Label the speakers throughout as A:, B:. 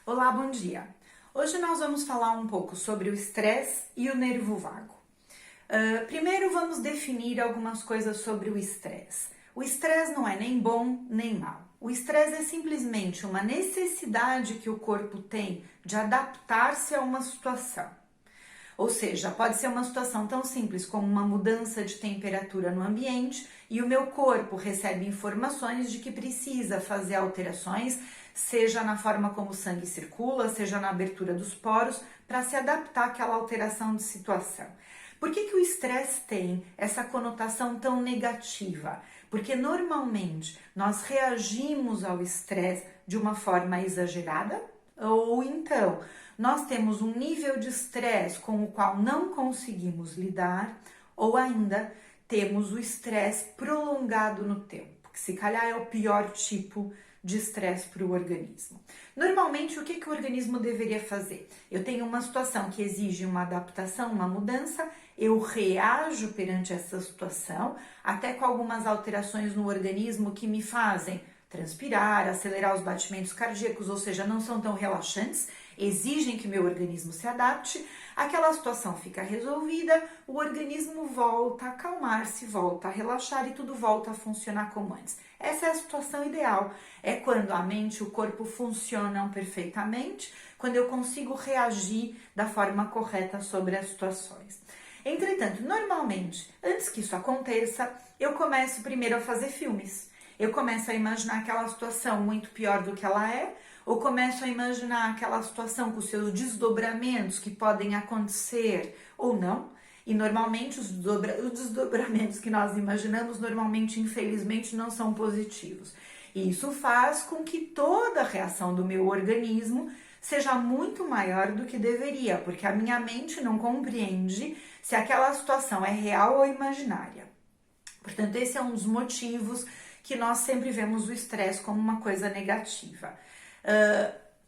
A: Olá, bom dia! Hoje nós vamos falar um pouco sobre o estresse e o nervo vago. Primeiro vamos definir algumas coisas sobre o estresse. O estresse não é nem bom nem mal. O estresse é simplesmente uma necessidade que o corpo tem de adaptar-se a uma situação. Ou seja, pode ser uma situação tão simples como uma mudança de temperatura no ambiente e o meu corpo recebe informações de que precisa fazer alterações, seja na forma como o sangue circula, seja na abertura dos poros, para se adaptar àquela alteração de situação. Por que o estresse tem essa conotação tão negativa? Porque normalmente nós reagimos ao estresse de uma forma exagerada, ou então nós temos um nível de estresse com o qual não conseguimos lidar, ou ainda temos o estresse prolongado no tempo, que se calhar é o pior tipo de estresse para o organismo. Normalmente, o que o organismo deveria fazer? Eu tenho uma situação que exige uma adaptação, uma mudança, eu reajo perante essa situação, até com algumas alterações no organismo que me fazem transpirar, acelerar os batimentos cardíacos, ou seja, não são tão relaxantes, exigem que meu organismo se adapte, aquela situação fica resolvida, o organismo volta a acalmar-se, volta a relaxar e tudo volta a funcionar como antes. Essa é a situação ideal, é quando a mente e o corpo funcionam perfeitamente, quando eu consigo reagir da forma correta sobre as situações. Entretanto, normalmente, antes que isso aconteça, eu começo primeiro a fazer filmes. Eu começo a imaginar aquela situação muito pior do que ela é, ou começo a imaginar aquela situação com seus desdobramentos que podem acontecer ou não. E normalmente os desdobramentos que nós imaginamos, normalmente, infelizmente, não são positivos. E isso faz com que toda a reação do meu organismo seja muito maior do que deveria, porque a minha mente não compreende se aquela situação é real ou imaginária. Portanto, esse é um dos motivos que nós sempre vemos o estresse como uma coisa negativa.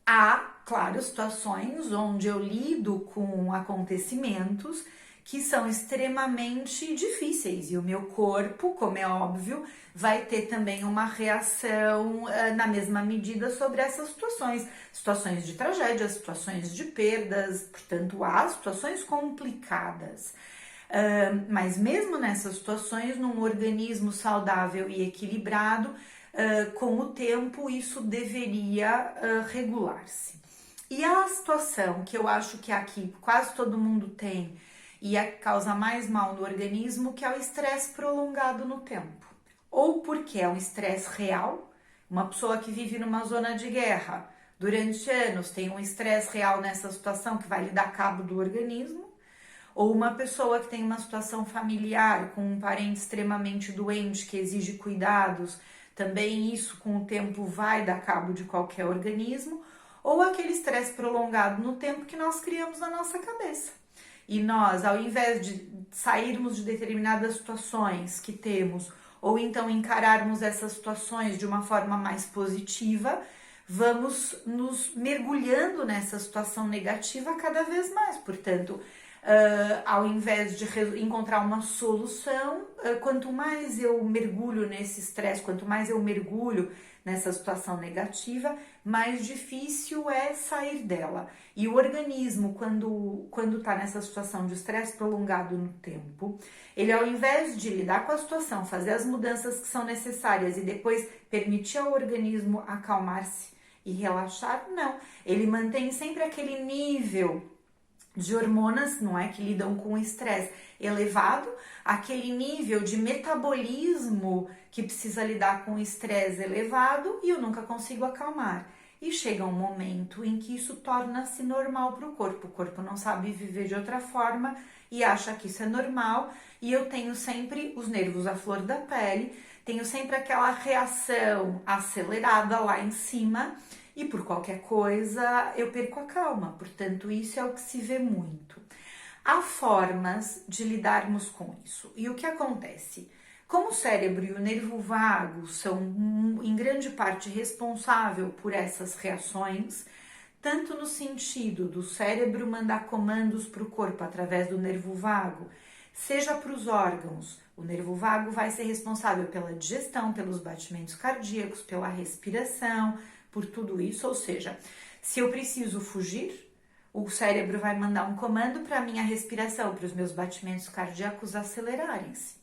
A: Há, claro, situações onde eu lido com acontecimentos que são extremamente difíceis e o meu corpo, como é óbvio, vai ter também uma reação na mesma medida sobre essas situações de tragédia, situações de perdas, portanto, há situações complicadas. Mas mesmo nessas situações, num organismo saudável e equilibrado, com o tempo isso deveria regular-se. E a situação que eu acho que aqui quase todo mundo tem e a que causa mais mal no organismo, que é o estresse prolongado no tempo. Ou porque é um estresse real, uma pessoa que vive numa zona de guerra durante anos tem um estresse real nessa situação que vai lhe dar cabo do organismo, ou uma pessoa que tem uma situação familiar com um parente extremamente doente que exige cuidados, também isso com o tempo vai dar cabo de qualquer organismo, ou aquele estresse prolongado no tempo que nós criamos na nossa cabeça. E nós, ao invés de sairmos de determinadas situações que temos, ou então encararmos essas situações de uma forma mais positiva, vamos nos mergulhando nessa situação negativa cada vez mais. Portanto, ao invés de encontrar uma solução, quanto mais eu mergulho nesse estresse, quanto mais eu mergulho nessa situação negativa, mais difícil é sair dela. E o organismo, quando está nessa situação de estresse prolongado no tempo, ele, ao invés de lidar com a situação, fazer as mudanças que são necessárias e depois permitir ao organismo acalmar-se e relaxar, não. Ele mantém sempre aquele nível de hormonas, não é, que lidam com o estresse elevado, aquele nível de metabolismo que precisa lidar com o estresse elevado e eu nunca consigo acalmar. E chega um momento em que isso torna-se normal para o corpo não sabe viver de outra forma e acha que isso é normal e eu tenho sempre os nervos à flor da pele, tenho sempre aquela reação acelerada lá em cima, e por qualquer coisa eu perco a calma, portanto isso é o que se vê muito. Há formas de lidarmos com isso. E o que acontece? Como o cérebro e o nervo vago são em grande parte responsável por essas reações, tanto no sentido do cérebro mandar comandos para o corpo através do nervo vago, seja para os órgãos, o nervo vago vai ser responsável pela digestão, pelos batimentos cardíacos, pela respiração, por tudo isso, ou seja, Se eu preciso fugir, o cérebro vai mandar um comando para a minha respiração, para os meus batimentos cardíacos acelerarem-se.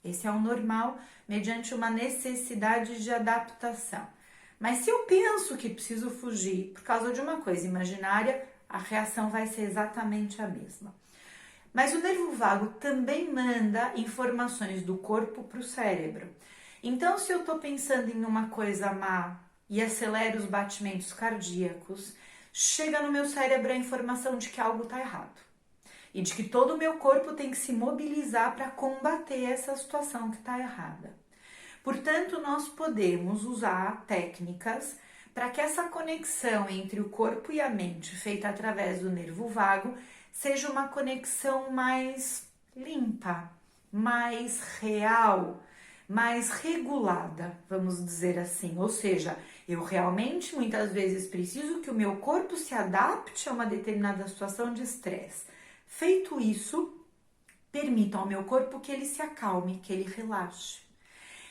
A: Esse é o normal, mediante uma necessidade de adaptação. Mas se eu penso que preciso fugir por causa de uma coisa imaginária, a reação vai ser exatamente a mesma. Mas o nervo vago também manda informações do corpo para o cérebro. Então, se eu estou pensando em uma coisa má e acelero os batimentos cardíacos, chega no meu cérebro a informação de que algo está errado. E de que todo o meu corpo tem que se mobilizar para combater essa situação que está errada. Portanto, nós podemos usar técnicas para que essa conexão entre o corpo e a mente, feita através do nervo vago, seja uma conexão mais limpa, mais real, mais regulada, vamos dizer assim. Ou seja, eu realmente muitas vezes preciso que o meu corpo se adapte a uma determinada situação de estresse. Feito isso, permita ao meu corpo que ele se acalme, que ele relaxe.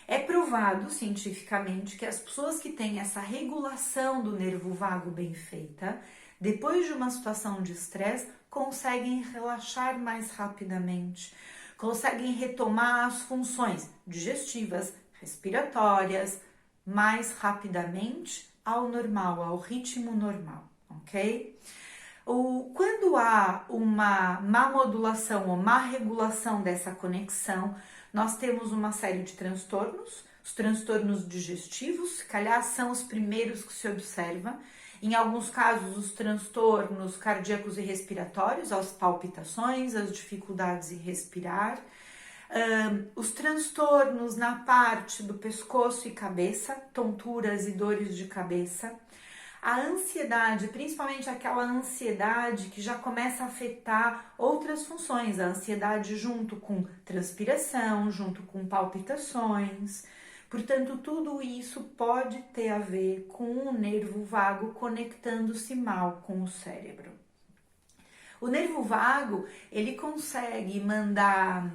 A: É provado cientificamente que as pessoas que têm essa regulação do nervo vago bem feita, depois de uma situação de estresse, conseguem relaxar mais rapidamente, conseguem retomar as funções digestivas, respiratórias, mais rapidamente ao normal, ao ritmo normal, ok? Quando há uma má modulação ou má regulação dessa conexão, nós temos uma série de transtornos. Os transtornos digestivos, se calhar, são os primeiros que se observa. Em alguns casos, os transtornos cardíacos e respiratórios, as palpitações, as dificuldades em respirar. Os transtornos na parte do pescoço e cabeça, tonturas e dores de cabeça. A ansiedade, principalmente aquela ansiedade que já começa a afetar outras funções, a ansiedade junto com transpiração, junto com palpitações. Portanto, tudo isso pode ter a ver com o nervo vago conectando-se mal com o cérebro. O nervo vago, ele consegue mandar...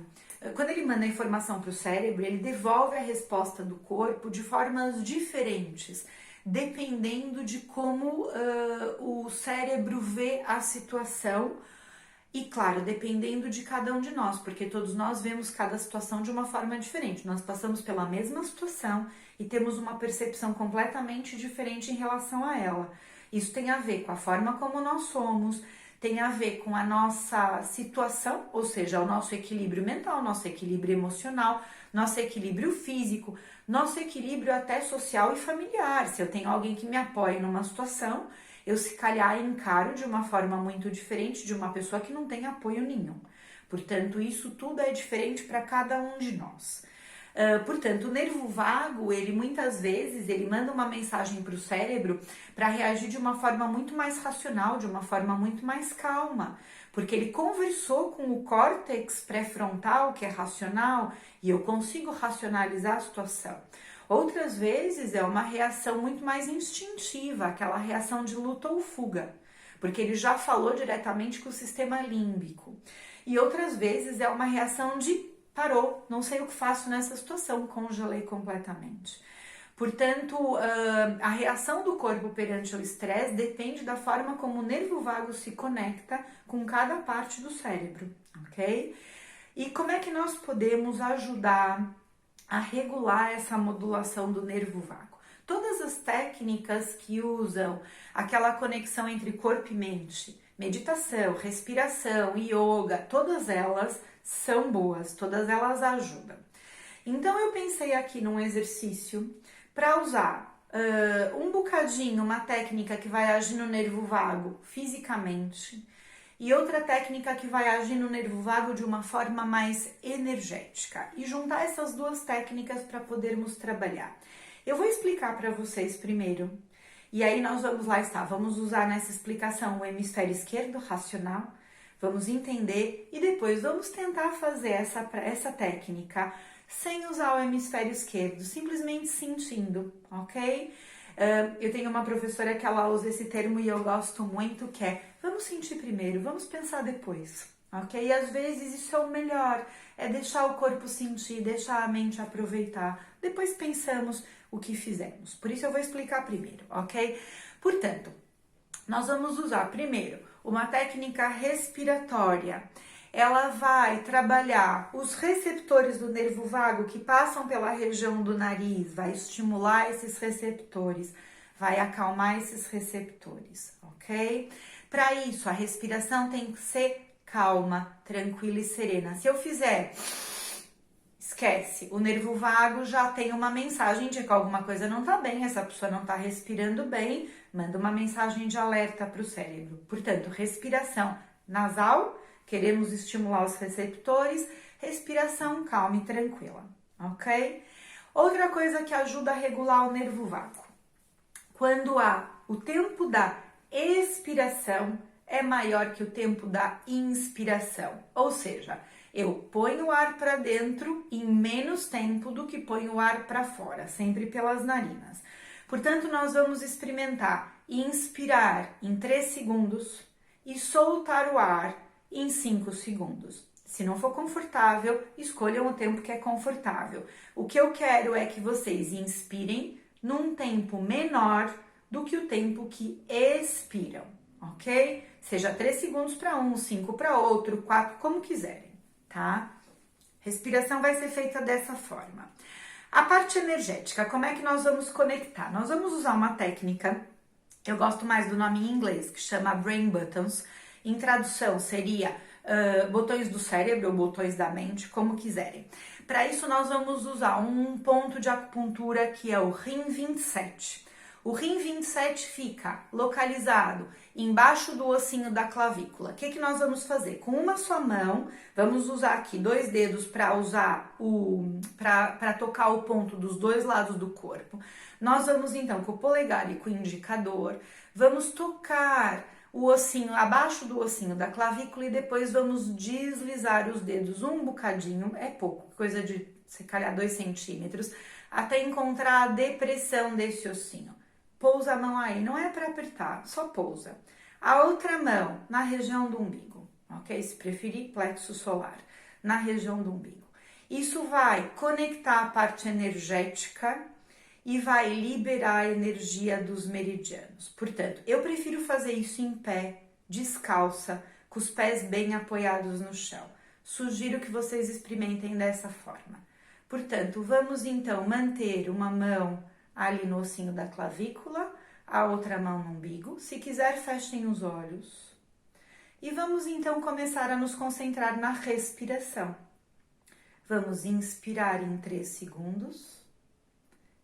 A: Quando ele manda a informação para o cérebro, ele devolve a resposta do corpo de formas diferentes, dependendo de como o cérebro vê a situação e, claro, dependendo de cada um de nós, porque todos nós vemos cada situação de uma forma diferente. Nós passamos pela mesma situação e temos uma percepção completamente diferente em relação a ela. Isso tem a ver com a forma como nós somos, tem a ver com a nossa situação, ou seja, o nosso equilíbrio mental, nosso equilíbrio emocional, nosso equilíbrio físico, nosso equilíbrio até social e familiar. Se eu tenho alguém que me apoie numa situação, eu se calhar encaro de uma forma muito diferente de uma pessoa que não tem apoio nenhum. Portanto, isso tudo é diferente para cada um de nós. Portanto, o nervo vago, ele muitas vezes, ele manda uma mensagem para o cérebro para reagir de uma forma muito mais racional, de uma forma muito mais calma, porque ele conversou com o córtex pré-frontal, que é racional, e eu consigo racionalizar a situação. Outras vezes é uma reação muito mais instintiva, aquela reação de luta ou fuga, porque ele já falou diretamente com o sistema límbico. E outras vezes é uma reação de parou, não sei o que faço nessa situação, congelei completamente. Portanto, a reação do corpo perante o estresse depende da forma como o nervo vago se conecta com cada parte do cérebro, ok? E como é que nós podemos ajudar a regular essa modulação do nervo vago? Todas as técnicas que usam aquela conexão entre corpo e mente, meditação, respiração, yoga, todas elas são boas, todas elas ajudam. Então eu pensei aqui num exercício para usar um bocadinho uma técnica que vai agir no nervo vago fisicamente e outra técnica que vai agir no nervo vago de uma forma mais energética e juntar essas duas técnicas para podermos trabalhar. Eu vou explicar para vocês primeiro e aí nós vamos lá estar, vamos usar nessa explicação o hemisfério esquerdo racional, vamos entender e depois vamos tentar fazer essa técnica sem usar o hemisfério esquerdo, simplesmente sentindo, ok? Eu tenho uma professora que ela usa esse termo e eu gosto muito, que é vamos sentir primeiro, vamos pensar depois, ok? E às vezes isso é o melhor, é deixar o corpo sentir, deixar a mente aproveitar, depois pensamos o que fizemos. Por isso eu vou explicar primeiro, ok? Portanto, Nós vamos usar primeiro uma técnica respiratória. Ela vai trabalhar os receptores do nervo vago que passam pela região do nariz, vai estimular esses receptores, vai acalmar esses receptores, ok? Para isso, a respiração tem que ser calma, tranquila e serena. Se eu fizer, esquece, o nervo vago já tem uma mensagem de que alguma coisa não tá bem, essa pessoa não tá respirando bem, manda uma mensagem de alerta para o cérebro. Portanto, respiração nasal, queremos estimular os receptores, respiração calma e tranquila, ok? Outra coisa que ajuda a regular o nervo vago. Quando o tempo da expiração é maior que o tempo da inspiração, ou seja, eu ponho o ar para dentro em menos tempo do que ponho o ar para fora, sempre pelas narinas. Portanto, nós vamos experimentar inspirar em 3 segundos e soltar o ar em 5 segundos. Se não for confortável, escolham o tempo que é confortável. O que eu quero é que vocês inspirem num tempo menor do que o tempo que expiram, ok? Seja 3 segundos para um, 5 para outro, 4, como quiserem, tá? Respiração vai ser feita dessa forma. A parte energética, como é que nós vamos conectar? Nós vamos usar uma técnica, eu gosto mais do nome em inglês, que chama Brain Buttons. Em tradução seria botões do cérebro ou botões da mente, como quiserem. Para isso nós vamos usar um ponto de acupuntura que é o Rim 27. O Rim 27 fica localizado embaixo do ossinho da clavícula. O que nós vamos fazer? Com uma só mão, vamos usar aqui 2 dedos para tocar o ponto dos 2 lados do corpo. Nós vamos então com o polegar e com o indicador, vamos tocar o ossinho abaixo do ossinho da clavícula e depois vamos deslizar os dedos um bocadinho, é pouco, coisa de se calhar 2 centímetros, até encontrar a depressão desse ossinho. Pousa a mão aí, não é para apertar, só pousa. A outra mão na região do umbigo, ok? Se preferir, plexo solar, na região do umbigo. Isso vai conectar a parte energética e vai liberar a energia dos meridianos. Portanto, eu prefiro fazer isso em pé, descalça, com os pés bem apoiados no chão. Sugiro que vocês experimentem dessa forma. Portanto, vamos então manter uma mão ali no ossinho da clavícula, a outra mão no umbigo. Se quiser, fechem os olhos. E vamos então começar a nos concentrar na respiração. Vamos inspirar em 3 segundos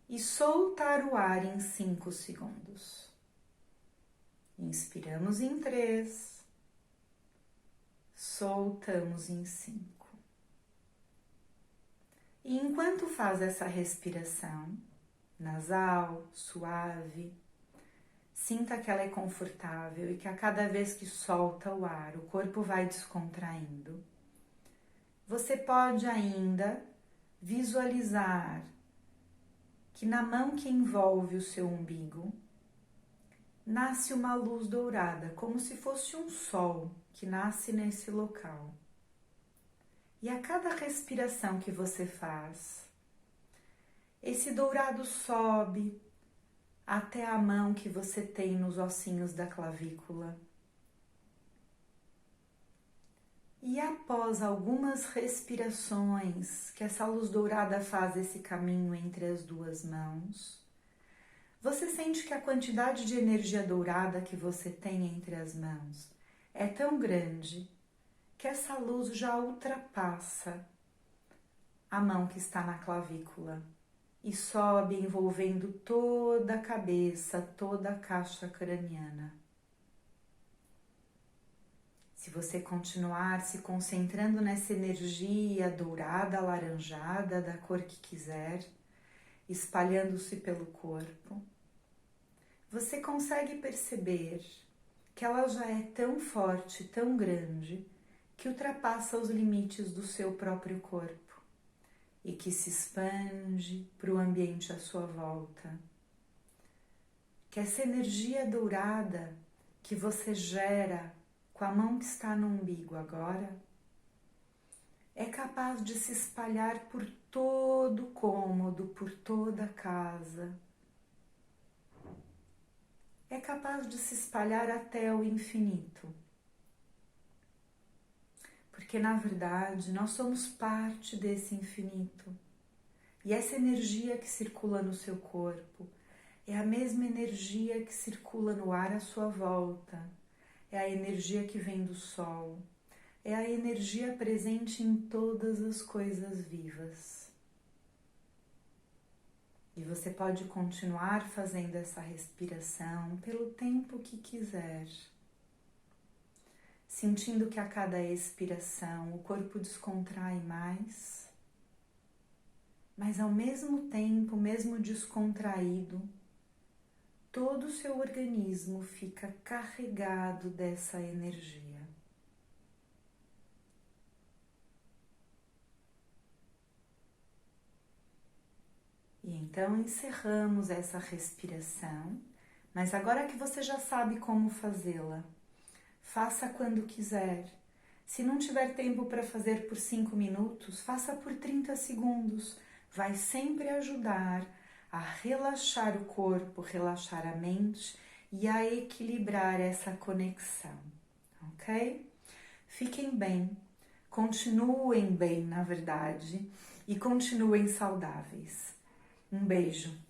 A: e soltar o ar em 5 segundos. Inspiramos em 3, soltamos em 5. E enquanto faz essa respiração nasal, suave, sinta que ela é confortável e que a cada vez que solta o ar, o corpo vai descontraindo. Você pode ainda visualizar que na mão que envolve o seu umbigo nasce uma luz dourada, como se fosse um sol que nasce nesse local. E a cada respiração que você faz, esse dourado sobe até a mão que você tem nos ossinhos da clavícula. E após algumas respirações que essa luz dourada faz esse caminho entre as 2 mãos, você sente que a quantidade de energia dourada que você tem entre as mãos é tão grande que essa luz já ultrapassa a mão que está na clavícula e sobe envolvendo toda a cabeça, toda a caixa craniana. Se você continuar se concentrando nessa energia dourada, alaranjada, da cor que quiser, espalhando-se pelo corpo, você consegue perceber que ela já é tão forte, tão grande, que ultrapassa os limites do seu próprio corpo e que se expande para o ambiente à sua volta. Que essa energia dourada que você gera com a mão que está no umbigo agora é capaz de se espalhar por todo o cômodo, por toda a casa. é capaz de se espalhar até o infinito. Porque, na verdade, nós somos parte desse infinito. E essa energia que circula no seu corpo é a mesma energia que circula no ar à sua volta. É a energia que vem do sol. É a energia presente em todas as coisas vivas. E você pode continuar fazendo essa respiração pelo tempo que quiser. Sentindo que a cada expiração o corpo descontrai mais, mas ao mesmo tempo, mesmo descontraído, todo o seu organismo fica carregado dessa energia. E então encerramos essa respiração, mas agora que você já sabe como fazê-la, faça quando quiser. Se não tiver tempo para fazer por 5 minutos, faça por 30 segundos. Vai sempre ajudar a relaxar o corpo, relaxar a mente e a equilibrar essa conexão, ok? Fiquem bem, continuem bem, na verdade, e continuem saudáveis. Um beijo.